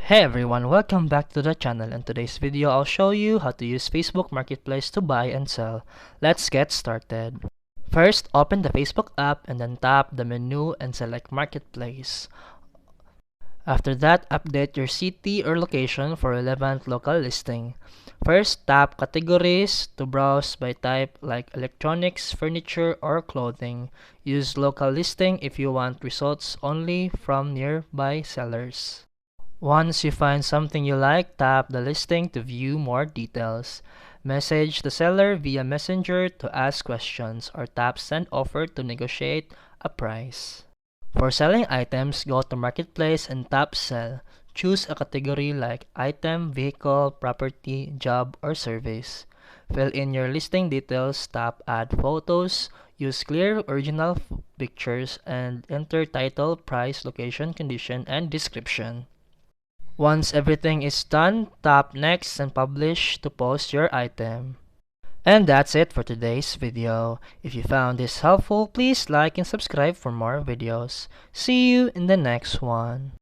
Hey everyone, welcome back to the channel. In today's video, I'll show you how to use Facebook Marketplace to buy and sell. Let's get started. First, open the Facebook app and then tap the menu and select Marketplace. After that, update your city or location for relevant local listing. First, tap Categories to browse by type like electronics, furniture, or clothing. Use local listing if you want results only from nearby sellers. Once you find something you like, tap the listing to view more details. Message the seller via Messenger to ask questions or tap Send Offer to negotiate a price. For selling items, go to Marketplace and tap Sell. Choose a category like item, vehicle, property, job, or service. Fill in your listing details, tap Add Photos, use clear original pictures, and enter title, price, location, condition, and description. Once everything is done, tap Next and Publish to post your item. And that's it for today's video. If you found this helpful, please like and subscribe for more videos. See you in the next one.